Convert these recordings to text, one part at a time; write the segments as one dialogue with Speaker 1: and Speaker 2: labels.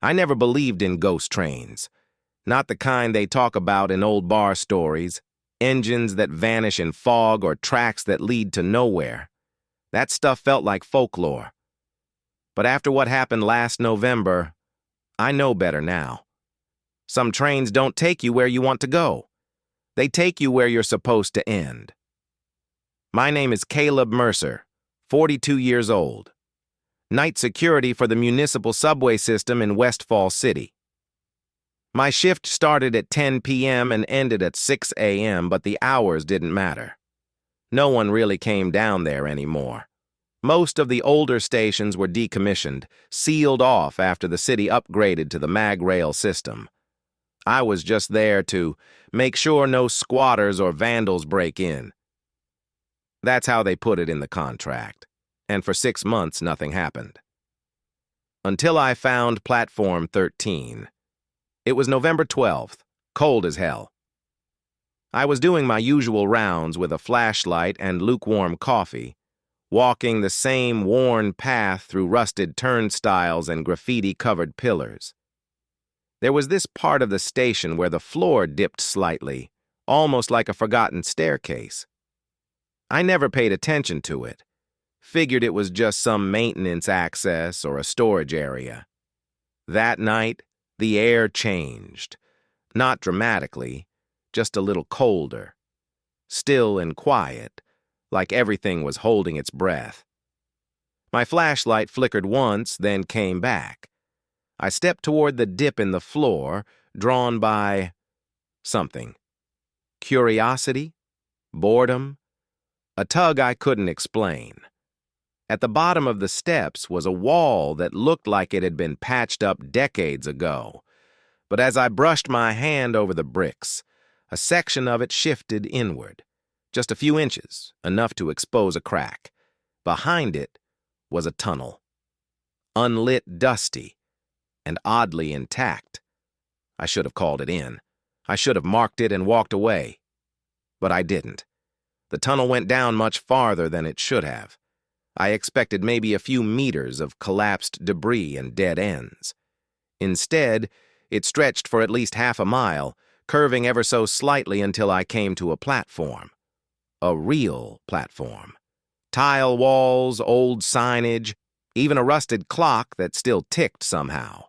Speaker 1: I never believed in ghost trains. Not the kind they talk about in old bar stories, engines that vanish in fog or tracks that lead to nowhere. That stuff felt like folklore. But after what happened last November, I know better now. Some trains don't take you where you want to go. They take you where you're supposed to end. My name is Caleb Mercer, 42 years old. Night security for the municipal subway system in West Fall City. My shift started at 10 p.m. and ended at 6 a.m., but the hours didn't matter. No one really came down there anymore. Most of the older stations were decommissioned, sealed off after the city upgraded to the mag rail system. I was just there to make sure no squatters or vandals break in. That's how they put it in the contract, and for 6 months nothing happened. Until I found Platform 13. It was November 12th, cold as hell. I was doing my usual rounds with a flashlight and lukewarm coffee, walking the same worn path through rusted turnstiles and graffiti-covered pillars. There was this part of the station where the floor dipped slightly, almost like a forgotten staircase. I never paid attention to it, figured it was just some maintenance access or a storage area. That night, the air changed. Not dramatically, just a little colder. Still and quiet, like everything was holding its breath. My flashlight flickered once, then came back. I stepped toward the dip in the floor, drawn by something. Curiosity? Boredom? A tug I couldn't explain. At the bottom of the steps was a wall that looked like it had been patched up decades ago. But as I brushed my hand over the bricks, a section of it shifted inward. Just a few inches, enough to expose a crack. Behind it was a tunnel. Unlit, dusty, and oddly intact. I should have called it in. I should have marked it and walked away. But I didn't. The tunnel went down much farther than it should have. I expected maybe a few meters of collapsed debris and dead ends. Instead, it stretched for at least half a mile, curving ever so slightly until I came to a platform. A real platform. Tile walls, old signage, even a rusted clock that still ticked somehow.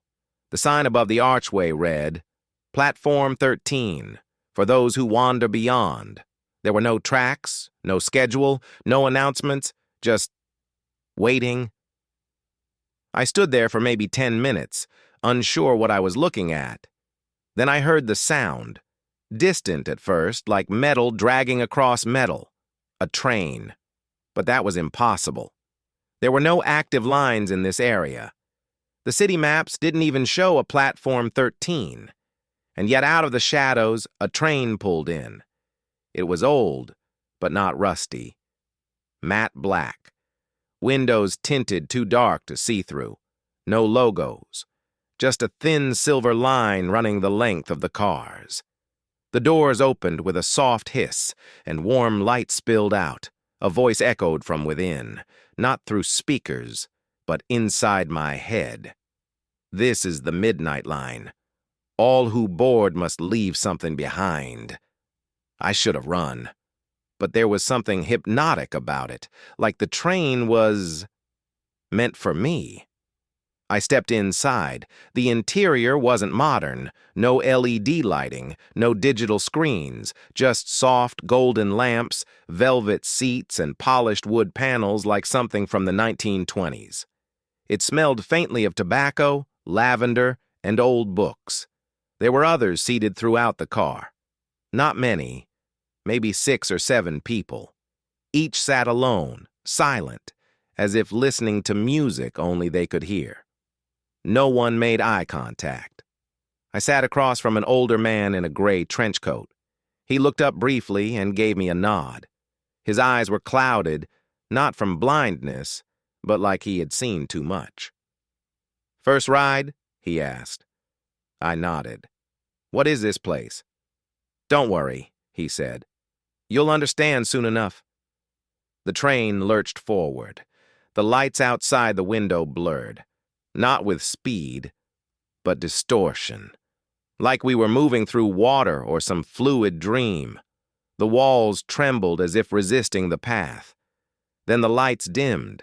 Speaker 1: The sign above the archway read, Platform 13, for those who wander beyond. There were no tracks, no schedule, no announcements, just waiting. I stood there for maybe 10 minutes, unsure what I was looking at. Then I heard the sound, distant at first, like metal dragging across metal. A train. But that was impossible. There were no active lines in this area. The city maps didn't even show a Platform 13. And yet out of the shadows, a train pulled in. It was old, but not rusty. Matte black. Windows tinted too dark to see through. No logos. Just a thin silver line running the length of the cars. The doors opened with a soft hiss, and warm light spilled out. A voice echoed from within, not through speakers, but inside my head. This is the midnight line. All who board must leave something behind. I should have run. But there was something hypnotic about it, like the train was meant for me. I stepped inside. The interior wasn't modern. No LED lighting, no digital screens, just soft golden lamps, velvet seats, and polished wood panels like something from the 1920s. It smelled faintly of tobacco, lavender, and old books. There were others seated throughout the car. Not many. Maybe 6 or 7 people. Each sat alone, silent, as if listening to music only they could hear. No one made eye contact. I sat across from an older man in a gray trench coat. He looked up briefly and gave me a nod. His eyes were clouded, not from blindness, but like he had seen too much. "First ride?" he asked. I nodded. "What is this place?" "Don't worry," he said. "You'll understand soon enough." The train lurched forward. The lights outside the window blurred. Not with speed, but distortion. Like we were moving through water or some fluid dream. The walls trembled as if resisting the path. Then the lights dimmed.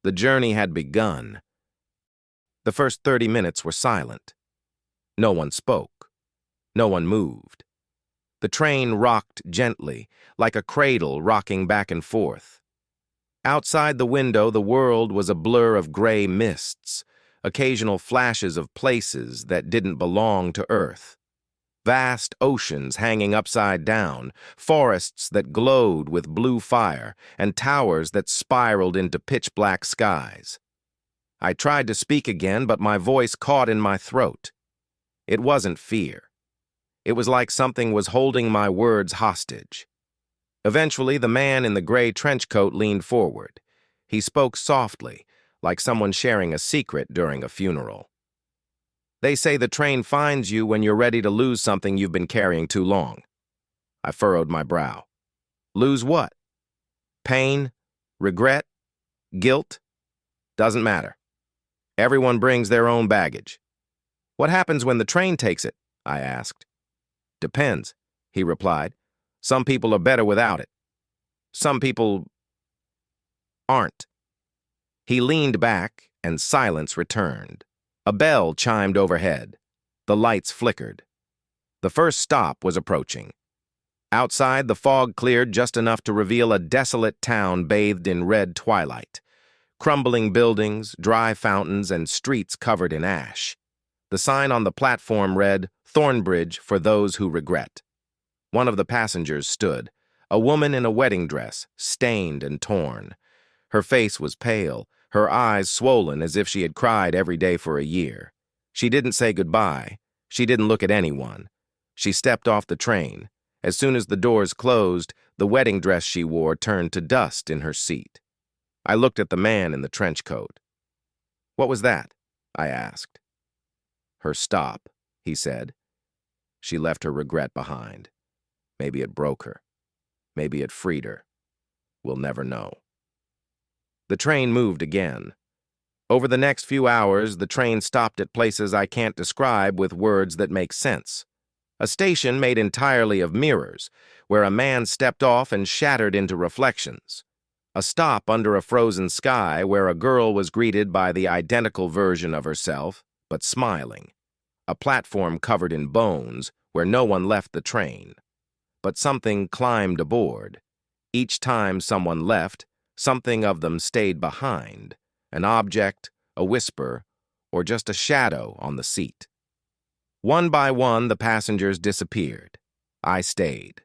Speaker 1: The journey had begun. The first 30 minutes were silent. No one spoke. No one moved. The train rocked gently, like a cradle rocking back and forth. Outside the window, the world was a blur of gray mists, occasional flashes of places that didn't belong to Earth. Vast oceans hanging upside down, forests that glowed with blue fire, and towers that spiraled into pitch-black skies. I tried to speak again, but my voice caught in my throat. It wasn't fear. It was like something was holding my words hostage. Eventually, the man in the gray trench coat leaned forward. He spoke softly, like someone sharing a secret during a funeral. They say the train finds you when you're ready to lose something you've been carrying too long. I furrowed my brow. Lose what? Pain? Regret? Guilt? Doesn't matter. Everyone brings their own baggage. What happens when the train takes it? I asked. Depends, he replied. Some people are better without it. Some people aren't. He leaned back, and silence returned. A bell chimed overhead. The lights flickered. The first stop was approaching. Outside, the fog cleared just enough to reveal a desolate town bathed in red twilight. Crumbling buildings, dry fountains, and streets covered in ash. The sign on the platform read, "Thornbridge for those who regret." One of the passengers stood, a woman in a wedding dress, stained and torn. Her face was pale, her eyes swollen as if she had cried every day for a year. She didn't say goodbye. She didn't look at anyone. She stepped off the train. As soon as the doors closed, the wedding dress she wore turned to dust in her seat. I looked at the man in the trench coat. "What was that?" I asked. "Her stop," he said. She left her regret behind. Maybe it broke her. Maybe it freed her. We'll never know. The train moved again. Over the next few hours, the train stopped at places I can't describe with words that make sense. A station made entirely of mirrors, where a man stepped off and shattered into reflections. A stop under a frozen sky where a girl was greeted by the identical version of herself, but smiling. A platform covered in bones where no one left the train. But something climbed aboard. Each time someone left, something of them stayed behind. An object, a whisper, or just a shadow on the seat. One by one, the passengers disappeared. I stayed.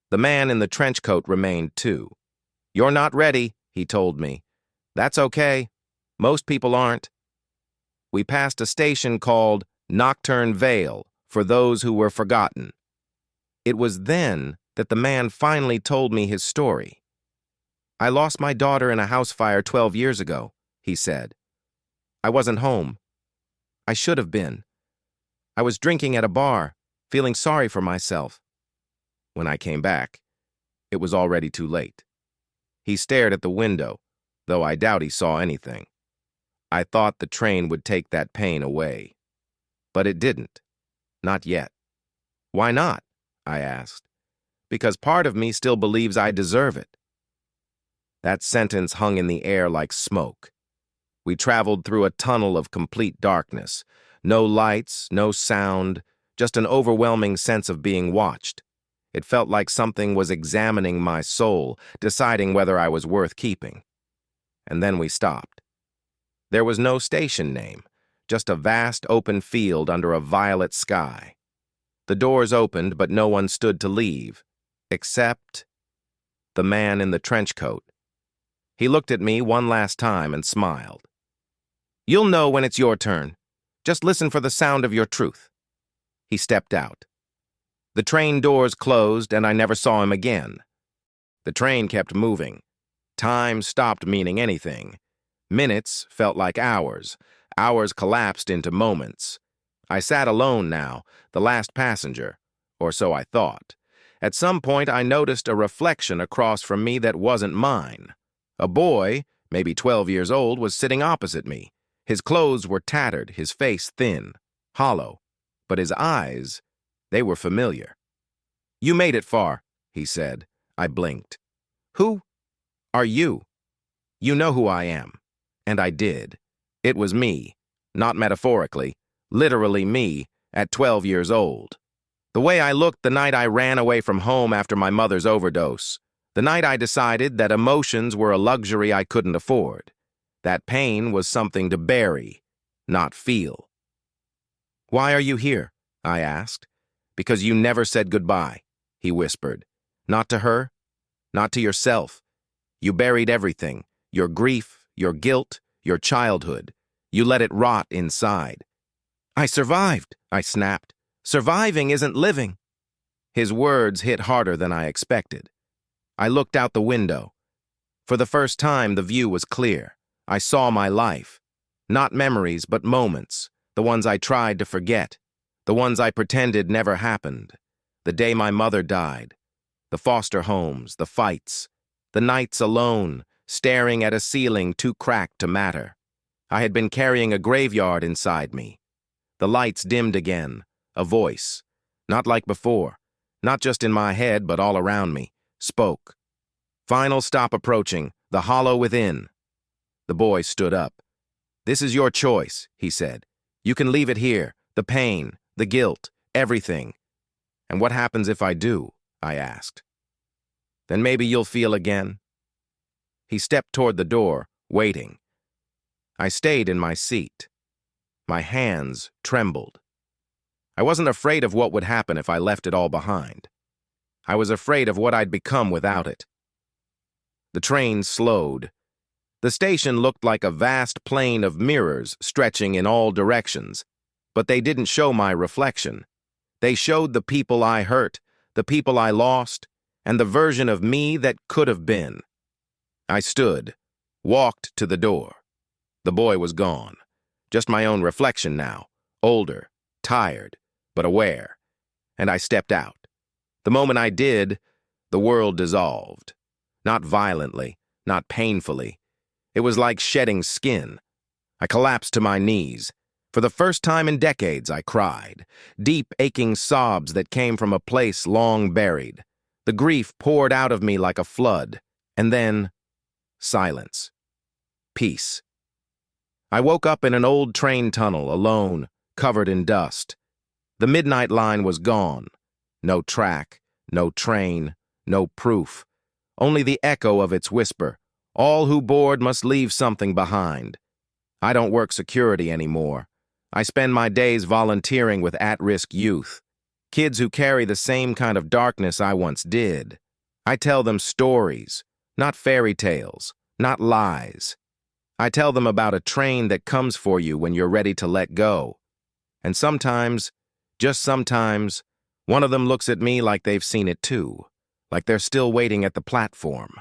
Speaker 1: The man in the trench coat remained too. "You're not ready," he told me. "That's okay. Most people aren't." We passed a station called Nocturne Vale for those who were forgotten. It was then that the man finally told me his story. "I lost my daughter in a house fire 12 years ago," he said. "I wasn't home. I should have been. I was drinking at a bar, feeling sorry for myself. When I came back, it was already too late." He stared at the window, though I doubt he saw anything. I thought the train would take that pain away. But it didn't. Not yet. "Why not?" I asked. "Because part of me still believes I deserve it." That sentence hung in the air like smoke. We traveled through a tunnel of complete darkness. No lights, no sound, just an overwhelming sense of being watched. It felt like something was examining my soul, deciding whether I was worth keeping. And then we stopped. There was no station name, just a vast open field under a violet sky. The doors opened, but no one stood to leave, except the man in the trench coat. He looked at me one last time and smiled. "You'll know when it's your turn. Just listen for the sound of your truth." He stepped out. The train doors closed, and I never saw him again. The train kept moving. Time stopped meaning anything. Minutes felt like hours. Hours collapsed into moments. I sat alone now, the last passenger, or so I thought. At some point, I noticed a reflection across from me that wasn't mine. A boy, maybe 12 years old, was sitting opposite me. His clothes were tattered, his face thin. hollow, but his eyes, they were familiar. "You made it far," he said. I blinked. "Who are you?" "You know who I am." And I did. It was me, not metaphorically, literally me, at 12 years old. The way I looked the night I ran away from home after my mother's overdose. The night I decided that emotions were a luxury I couldn't afford. That pain was something to bury, not feel. "Why are you here?" I asked. "Because you never said goodbye," he whispered. "Not to her, not to yourself. You buried everything, your grief, your guilt, your childhood. You let it rot inside." "I survived," I snapped. "Surviving isn't living." His words hit harder than I expected. I looked out the window. For the first time, the view was clear. I saw my life. Not memories, but moments. The ones I tried to forget. The ones I pretended never happened. The day my mother died. The foster homes, the fights. The nights alone, staring at a ceiling too cracked to matter. I had been carrying a graveyard inside me. The lights dimmed again. A voice, not like before, not just in my head but all around me, spoke. "Final stop approaching, the hollow within." The boy stood up. "This is your choice," he said. "You can leave it here, the pain, the guilt, everything." "And what happens if I do?" I asked. "Then maybe you'll feel again." He stepped toward the door, waiting. I stayed in my seat. My hands trembled. I wasn't afraid of what would happen if I left it all behind. I was afraid of what I'd become without it. The train slowed. The station looked like a vast plain of mirrors stretching in all directions, but they didn't show my reflection. They showed the people I hurt, the people I lost, and the version of me that could have been. I stood, walked to the door. The boy was gone. Just my own reflection now, older, tired, but aware. And I stepped out. The moment I did, the world dissolved. Not violently, not painfully. It was like shedding skin. I collapsed to my knees. For the first time in decades, I cried. Deep, aching sobs that came from a place long buried. The grief poured out of me like a flood. And then, silence. Peace. I woke up in an old train tunnel, alone, covered in dust. The midnight line was gone. No track, no train, no proof. Only the echo of its whisper. All who board must leave something behind. I don't work security anymore. I spend my days volunteering with at-risk youth. Kids who carry the same kind of darkness I once did. I tell them stories, not fairy tales, not lies. I tell them about a train that comes for you when you're ready to let go. And sometimes, just sometimes, one of them looks at me like they've seen it too, like they're still waiting at the platform.